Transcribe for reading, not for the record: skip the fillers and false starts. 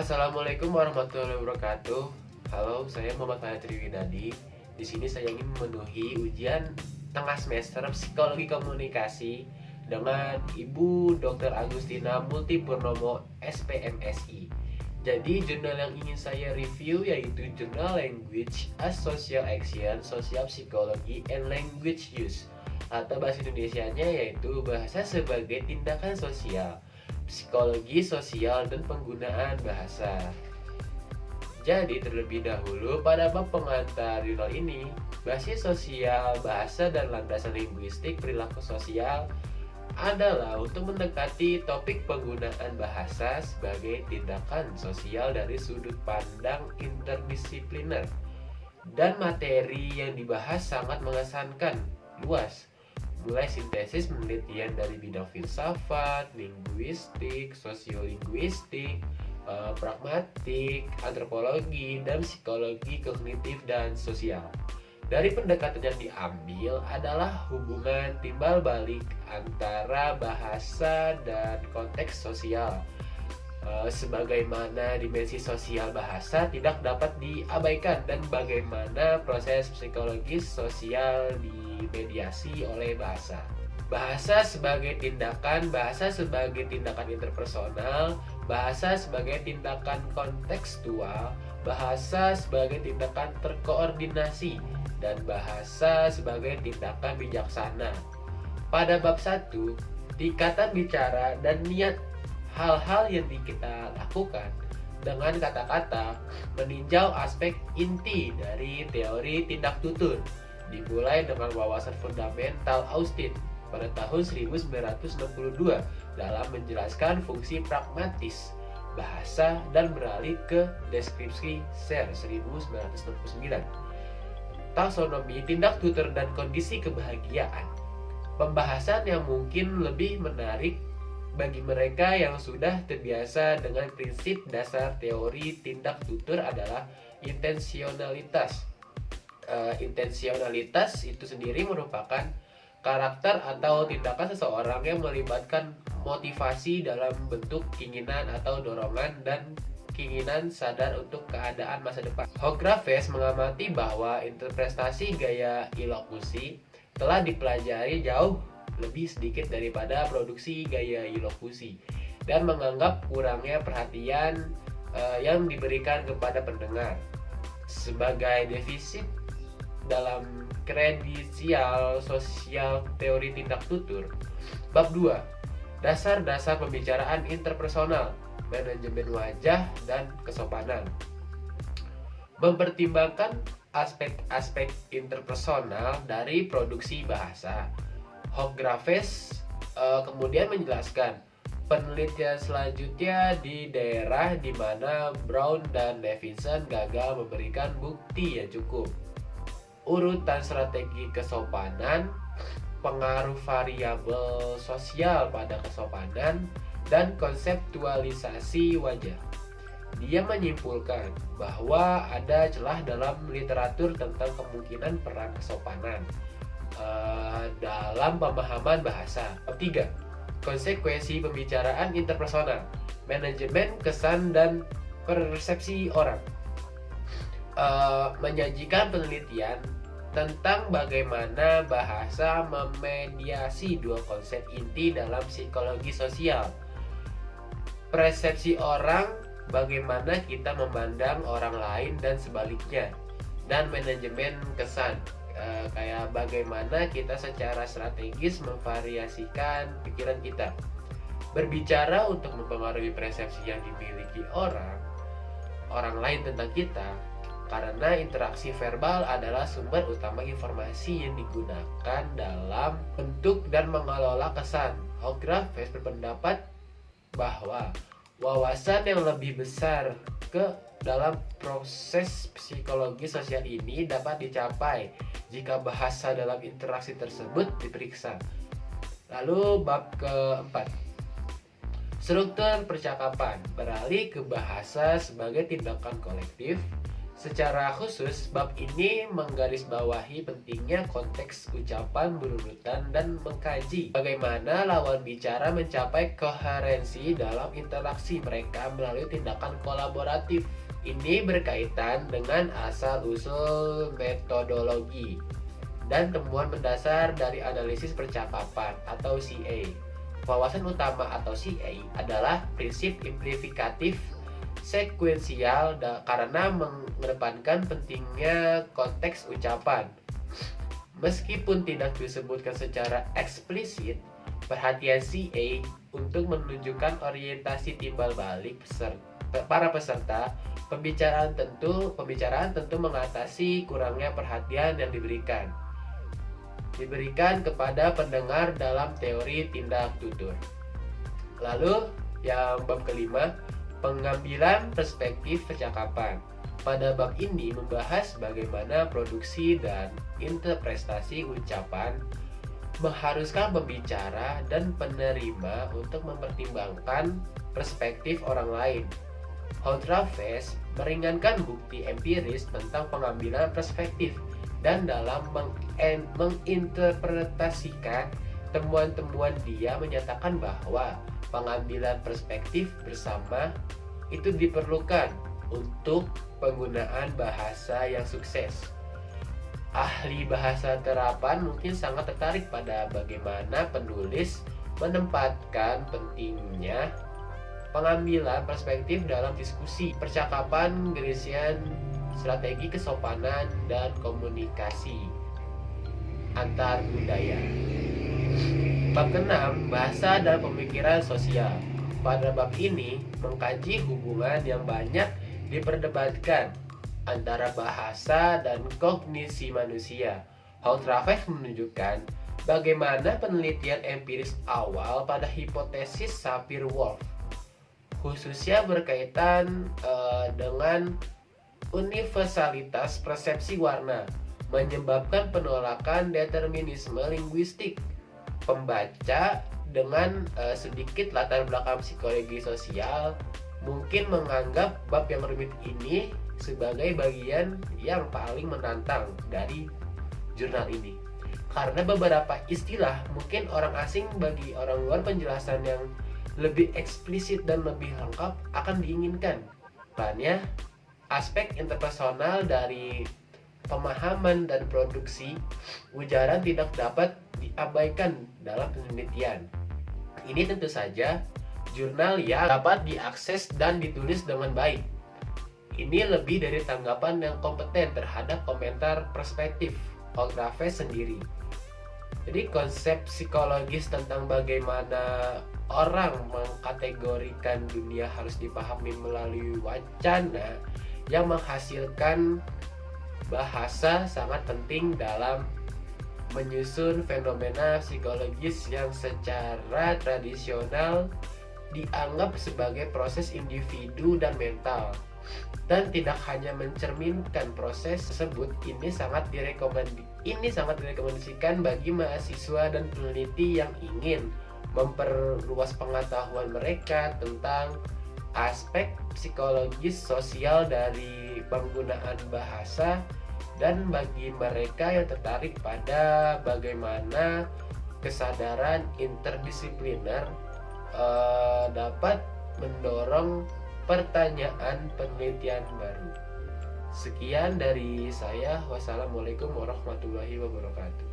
Assalamualaikum warahmatullahi wabarakatuh. Halo, saya Muhammad Fahri Triwinadi. Di sini saya ingin memenuhi ujian tengah semester Psikologi Komunikasi dengan Ibu Dr. Agustina Multipurnomo SPMSI. Jadi jurnal yang ingin saya review yaitu jurnal Language as Social Action, Social Psychology and Language Use, atau bahasa Indonesianya yaitu bahasa sebagai tindakan sosial, psikologi sosial dan penggunaan bahasa. Jadi terlebih dahulu pada bab pengantar jurnal ini, basis sosial, bahasa dan landasan linguistik perilaku sosial adalah untuk mendekati topik penggunaan bahasa sebagai tindakan sosial dari sudut pandang interdisipliner. Dan materi yang dibahas sangat mengesankan, luas, mulai sintesis penelitian dari bidang filsafat, linguistik, sosiolinguistik, pragmatik, antropologi, dan psikologi kognitif dan sosial. Dari pendekatan yang diambil adalah hubungan timbal balik antara bahasa dan konteks sosial. Sebagaimana dimensi sosial bahasa tidak dapat diabaikan dan bagaimana proses psikologis sosial dimediasi oleh bahasa. Bahasa sebagai tindakan interpersonal, bahasa sebagai tindakan kontekstual, bahasa sebagai tindakan terkoordinasi, dan bahasa sebagai tindakan bijaksana. Pada bab 1, tingkatan bicara dan niat hal-hal yang kita lakukan dengan kata-kata meninjau aspek inti dari teori tindak tutur, dimulai dengan wawasan fundamental Austin pada tahun 1962 dalam menjelaskan fungsi pragmatis bahasa dan beralih ke deskripsi Serre 1969. Taksonomi tindak tutur dan kondisi kebahagiaan. Pembahasan yang mungkin lebih menarik bagi mereka yang sudah terbiasa dengan prinsip dasar teori tindak tutur adalah intensionalitas. Intensionalitas itu sendiri merupakan karakter atau tindakan seseorang yang melibatkan motivasi dalam bentuk keinginan atau dorongan dan keinginan sadar untuk keadaan masa depan. Hografes mengamati bahwa interpretasi gaya ilokusi telah dipelajari jauh lebih sedikit daripada produksi gaya ilokusi dan menganggap kurangnya perhatian yang diberikan kepada pendengar sebagai defisit dalam kredensial sosial teori tindak tutur. Bab 2, dasar-dasar pembicaraan interpersonal, manajemen wajah dan kesopanan. Mempertimbangkan aspek-aspek interpersonal dari produksi bahasa. Hografes kemudian menjelaskan penelitian selanjutnya di daerah di mana Brown dan Levinson gagal memberikan bukti yang cukup. Urutan strategi kesopanan, pengaruh variabel sosial pada kesopanan, dan konseptualisasi wajah. Dia menyimpulkan bahwa ada celah dalam literatur tentang kemungkinan peran kesopanan dalam pemahaman bahasa. 3. Konsekuensi pembicaraan interpersonal, manajemen kesan dan persepsi orang. Menyajikan penelitian tentang bagaimana bahasa memediasi dua konsep inti dalam psikologi sosial. Persepsi orang, bagaimana kita memandang orang lain dan sebaliknya, dan manajemen kesan, kayak bagaimana kita secara strategis memvariasikan pikiran kita. Berbicara untuk mempengaruhi persepsi yang dimiliki orang lain tentang kita, karena interaksi verbal adalah sumber utama informasi yang digunakan dalam bentuk dan mengelola kesan. Hografes berpendapat bahwa wawasan yang lebih besar ke dalam proses psikologi sosial ini dapat dicapai jika bahasa dalam interaksi tersebut diperiksa. Lalu bab keempat, struktur percakapan, beralih ke bahasa sebagai tindakan kolektif, Secara khusus, bab ini menggarisbawahi pentingnya konteks ucapan berurutan dan mengkaji bagaimana lawan bicara mencapai koherensi dalam interaksi mereka melalui tindakan kolaboratif. Ini berkaitan dengan asal-usul metodologi dan temuan mendasar dari analisis percakapan atau CA. Wawasan utama atau CA adalah prinsip implifikatif sekuensial karena mengedepankan pentingnya konteks ucapan. Meskipun tidak disebutkan secara eksplisit, perhatian CA untuk menunjukkan orientasi timbal balik para peserta pembicaraan tentu mengatasi kurangnya perhatian yang diberikan kepada pendengar dalam teori tindak tutur. Lalu yang bab kelima, pengambilan perspektif percakapan. Pada bab ini membahas bagaimana produksi dan interpretasi ucapan mengharuskan pembicara dan penerima untuk mempertimbangkan perspektif orang lain. Houtrafes meringankan bukti empiris tentang pengambilan perspektif dan dalam menginterpretasikan temuan-temuan dia menyatakan bahwa pengambilan perspektif bersama itu diperlukan untuk penggunaan bahasa yang sukses. Ahli bahasa terapan mungkin sangat tertarik pada bagaimana penulis menempatkan pentingnya pengambilan perspektif dalam diskusi, percakapan, Grecian, strategi kesopanan, dan komunikasi antar budaya. Bab ke-6, bahasa dan pemikiran sosial. Pada bab ini mengkaji hubungan yang banyak diperdebatkan antara bahasa dan kognisi manusia. Houtrafes menunjukkan bagaimana penelitian empiris awal pada hipotesis Sapir-Whorf, khususnya berkaitan dengan universalitas persepsi warna, menyebabkan penolakan determinisme linguistik. Pembaca dengan sedikit latar belakang psikologi sosial mungkin menganggap bab yang rumit ini sebagai bagian yang paling menantang dari jurnal ini, karena beberapa istilah mungkin orang asing. Bagi orang luar, penjelasan yang lebih eksplisit dan lebih lengkap akan diinginkan. Lainnya, aspek interpersonal dari pemahaman dan produksi ujaran tidak dapat diabaikan dalam penelitian. Ini tentu saja jurnal yang dapat diakses dan ditulis dengan baik. Ini lebih dari tanggapan yang kompeten terhadap komentar perspektif Houtrafes sendiri. Jadi konsep psikologis tentang bagaimana orang mengkategorikan dunia harus dipahami melalui wacana yang menghasilkan bahasa sangat penting dalam menyusun fenomena psikologis yang secara tradisional dianggap sebagai proses individu dan mental, dan tidak hanya mencerminkan proses tersebut. Ini sangat direkomendasikan bagi mahasiswa dan peneliti yang ingin memperluas pengetahuan mereka tentang aspek psikologis sosial dari penggunaan bahasa, dan bagi mereka yang tertarik pada bagaimana kesadaran interdisipliner dapat mendorong pertanyaan penelitian baru. Sekian dari saya. Wassalamualaikum warahmatullahi wabarakatuh.